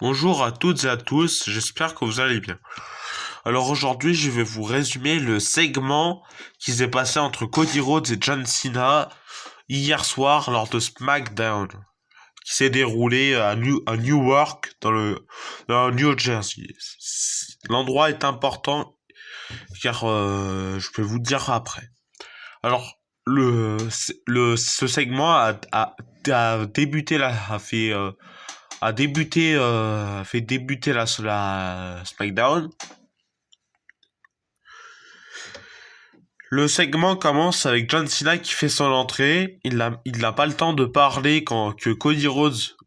Bonjour à toutes et à tous, j'espère que vous allez bien. Alors aujourd'hui, je vais vous résumer le segment qui s'est passé entre Cody Rhodes et John Cena hier soir lors de SmackDown, qui s'est déroulé à Newark dans le New Jersey. L'endroit est important car je vais vous le dire après. Alors ce segment a débuté a fait débuter la SmackDown. Le segment commence avec John Cena qui fait son entrée. Il n'a pas le temps de parler quand que Cody Rhodes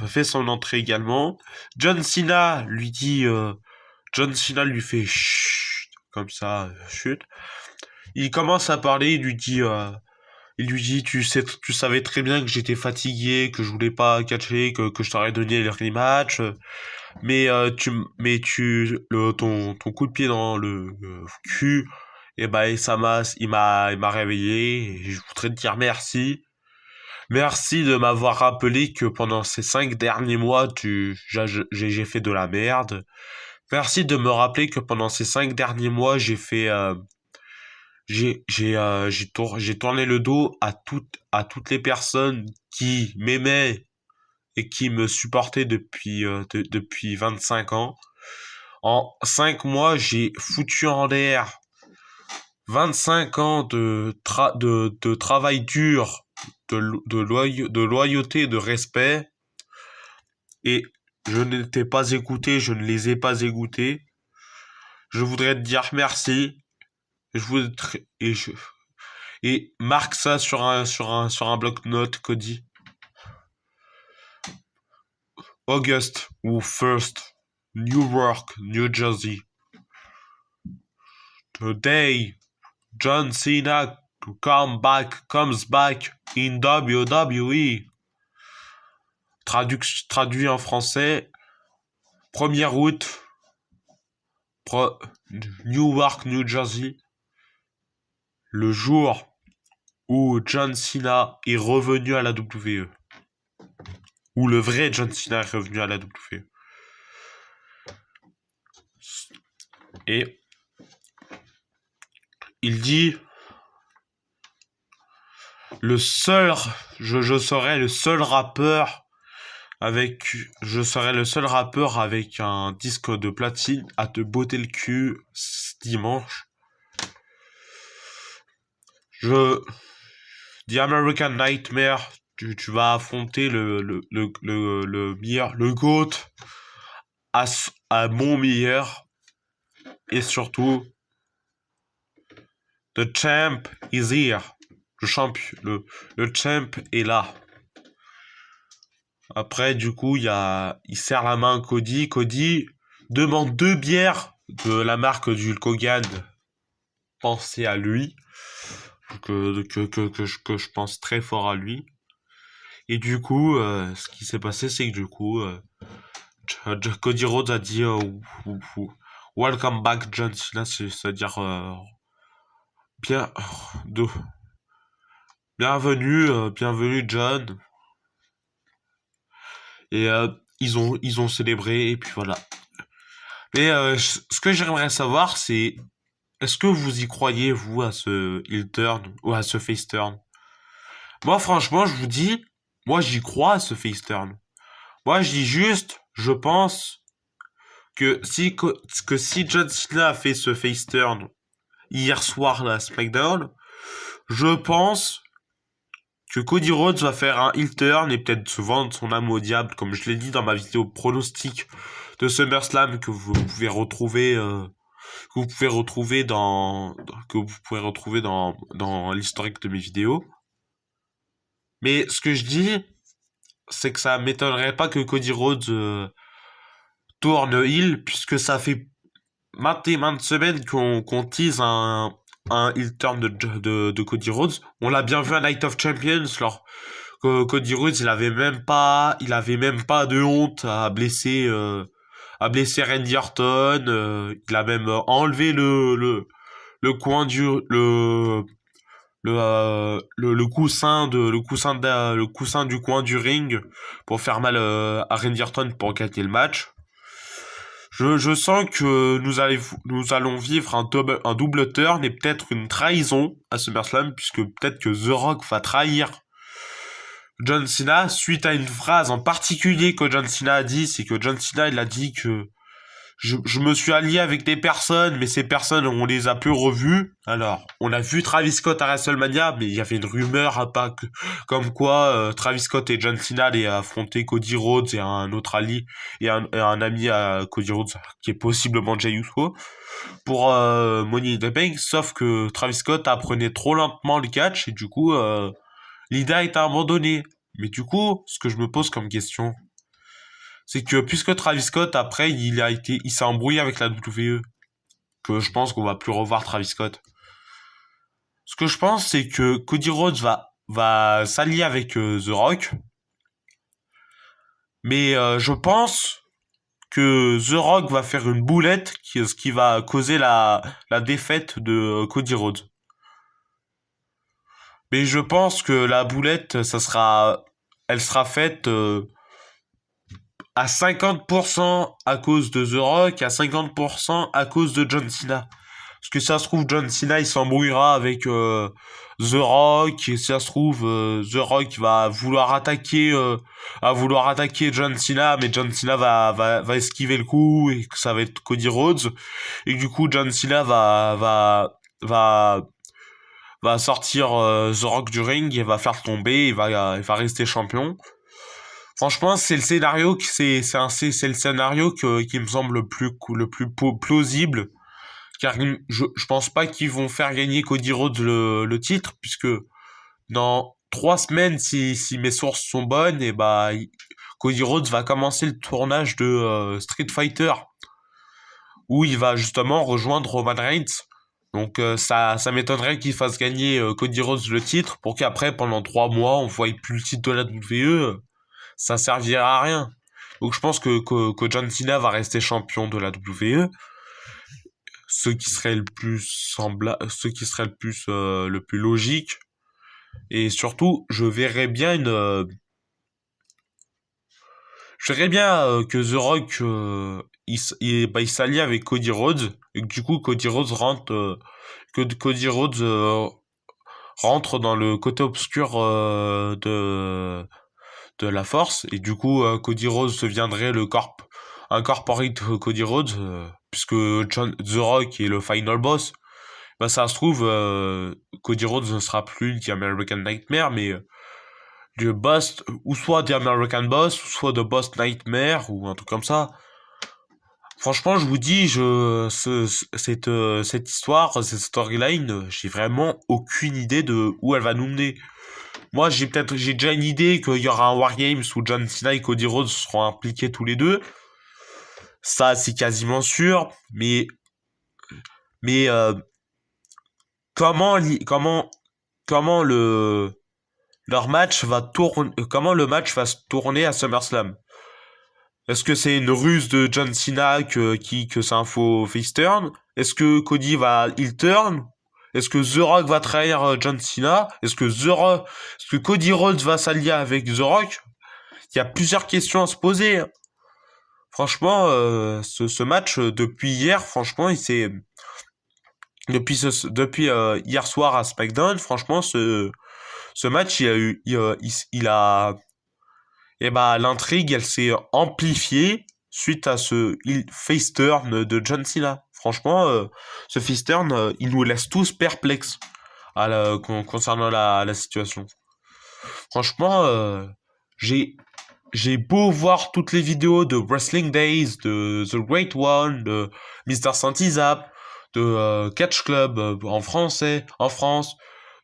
fait son entrée également. John Cena lui fait chut, comme ça, chut. Il commence à parler, il lui dit, tu savais très bien que j'étais fatigué, que je voulais pas catcher, que je t'aurais donné le rematch. Ton coup de pied dans le cul, et ben, il m'a réveillé, et je voudrais te dire merci. Merci de m'avoir rappelé que pendant ces 5 derniers mois, j'ai fait de la merde. Merci de me rappeler que pendant ces 5 derniers mois, j'ai tourné le dos à toutes les personnes qui m'aimaient et qui me supportaient depuis 25 ans. En 5 mois, j'ai foutu en l'air 25 ans de travail dur, de loyauté, de respect, et je n'étais pas écouté, je ne les ai pas écoutés. Je voudrais te dire merci. Je voudrais, et marque ça sur un bloc-notes, Cody. August ou First, Newark, New Jersey. Today, John Cena comes back in WWE. Traduit en français, 1er août, Newark, New Jersey, le jour où John Cena est revenu à la WWE. Où le vrai John Cena est revenu à la WWE. Et il dit, je serai le seul rappeur avec un disque de platine à te botter le cul dimanche. The American Nightmare, tu vas affronter le meilleur, le GOAT à mon meilleur. Et surtout, the champ is here. Le champ est là. Après, du coup, il serre la main à Cody. Cody demande 2 bières de la marque du Hulk Hogan. Pensez à lui. Que je pense très fort à lui. Et du coup, ce qui s'est passé, c'est que du coup, Cody Rhodes a dit Welcome back John Cena, c'est-à-dire bien, de, bienvenue John. Et ils ont célébré, et puis voilà. Mais ce que j'aimerais savoir, c'est est-ce que vous y croyez, vous, à ce heel turn ou à ce face turn? Moi, franchement, je vous dis, moi, j'y crois à ce face turn. Moi, je dis juste, je pense que si John Cena a fait ce face turn hier soir à SmackDown, je pense que Cody Rhodes va faire un heel turn et peut-être se vendre son âme au diable, comme je l'ai dit dans ma vidéo pronostic de SummerSlam que vous pouvez retrouver dans l'historique de mes vidéos. Mais ce que je dis, c'est que ça m'étonnerait pas que Cody Rhodes tourne heel, puisque ça fait maintes et maintes semaines qu'on tease un heel turn de Cody Rhodes. On l'a bien vu à Night of Champions, Cody Rhodes, il avait même pas de honte à blesser Randy Orton. Il a même enlevé le coin le coussin du coin du ring pour faire mal à Randy Orton pour gagner le match. Je sens que nous allons vivre un double turn et peut-être une trahison à SummerSlam, puisque peut-être que The Rock va trahir John Cena suite à une phrase en particulier que John Cena a dit. C'est que John Cena, il a dit que je me suis allié avec des personnes, mais ces personnes, on les a peu revues. Alors, on a vu Travis Scott à WrestleMania, mais il y avait une rumeur comme quoi Travis Scott et John Cena allaient affronter Cody Rhodes et un autre allié et un ami à Cody Rhodes, qui est possiblement Jey Uso, pour Money in the Bank. Sauf que Travis Scott apprenait trop lentement le catch et du coup, l'idée a été abandonnée. Mais du coup, ce que je me pose comme question, c'est que puisque Travis Scott après il s'est embrouillé avec la WWE, que je pense qu'on va plus revoir Travis Scott. Ce que je pense, c'est que Cody Rhodes va s'allier avec The Rock, mais je pense que The Rock va faire une boulette, ce qui va causer la défaite de Cody Rhodes. Mais je pense que la boulette, elle sera faite à 50% à cause de The Rock, à 50% à cause de John Cena. Parce que si ça se trouve, John Cena, il s'embrouillera avec The Rock. Et si ça se trouve, The Rock va vouloir attaquer John Cena, mais John Cena va esquiver le coup et que ça va être Cody Rhodes. Et du coup, John Cena va sortir The Rock du ring et va faire tomber, il va rester champion. Franchement, c'est le scénario c'est le scénario qui me semble le plus plausible, car je pense pas qu'ils vont faire gagner Cody Rhodes le titre, puisque dans 3 semaines, si mes sources sont bonnes, et Cody Rhodes va commencer le tournage de Street Fighter, où il va justement rejoindre Roman Reigns. Donc ça m'étonnerait qu'il fasse gagner Cody Rhodes le titre, pour qu'après, pendant 3 mois, on voie plus le titre de la WWE. Ça servira à rien. Donc je pense que John Cena va rester champion de la WWE, ce qui serait le plus logique. Et surtout, je verrais bien que The Rock il s'allie avec Cody Rhodes et que du coup Cody Rhodes rentre dans le côté obscur de la force, et du coup Cody Rhodes deviendrait incorporate Cody Rhodes, puisque The Rock est le final boss. Ça se trouve, Cody Rhodes ne sera plus The American Nightmare, mais le boss, ou soit The American Boss, ou soit The Boss Nightmare, ou un truc comme ça. Franchement, je vous dis, cette histoire, cette storyline, j'ai vraiment aucune idée de où elle va nous mener. Moi, j'ai déjà une idée qu'il y aura un War Games où John Cena et Cody Rhodes seront impliqués tous les deux. Ça, c'est quasiment sûr. Mais comment, comment leur match va tourner, comment le match va se tourner à SummerSlam? Est-ce que c'est une ruse de John Cena que c'est un faux face turn? Est-ce que Cody va heel turn? Est-ce que The Rock va trahir John Cena? Est-ce que Cody Rhodes va s'allier avec The Rock? Il y a plusieurs questions à se poser. Franchement, ce match depuis hier, franchement, depuis hier soir à SmackDown, franchement, ce match, l'intrigue, elle s'est amplifiée suite à ce face turn de John Cena. Franchement, ce face turn, il nous laisse tous perplexes concernant la situation. Franchement, j'ai beau voir toutes les vidéos de Wrestling Days, de The Great One, de Mr. Santizap, de Catch Club en France,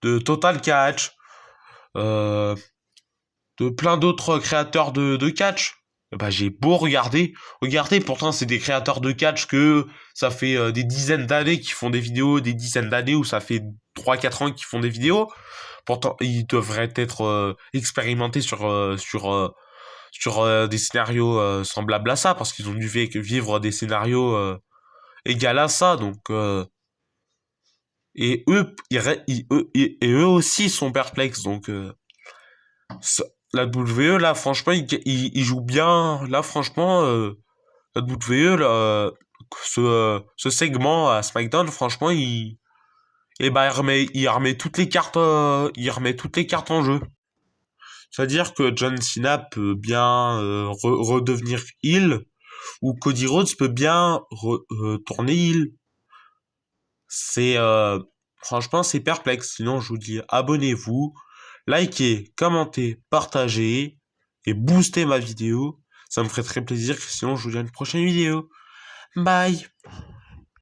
de Total Catch, de plein d'autres créateurs de catch. J'ai beau regarder, pourtant c'est des créateurs de catch que ça fait des dizaines d'années qu'ils font des vidéos, des dizaines d'années où ça fait 3-4 ans qu'ils font des vidéos. Pourtant, ils devraient être expérimentés sur des scénarios semblables à ça, parce qu'ils ont dû vivre des scénarios égaux à ça. Donc, Et eux, et eux aussi sont perplexes. Donc, la WWE, là, franchement, ils jouent bien. Là, franchement, la WWE, là, ce segment à SmackDown, franchement, et ben, il remet toutes les cartes, il remet toutes les cartes en jeu. C'est-à-dire que John Cena peut bien redevenir heel, ou Cody Rhodes peut bien tourner heel. C'est franchement c'est perplexe. Sinon je vous dis abonnez-vous, likez, commentez, partagez et boostez ma vidéo. Ça me ferait très plaisir. Sinon je vous dis à une prochaine vidéo. Bye.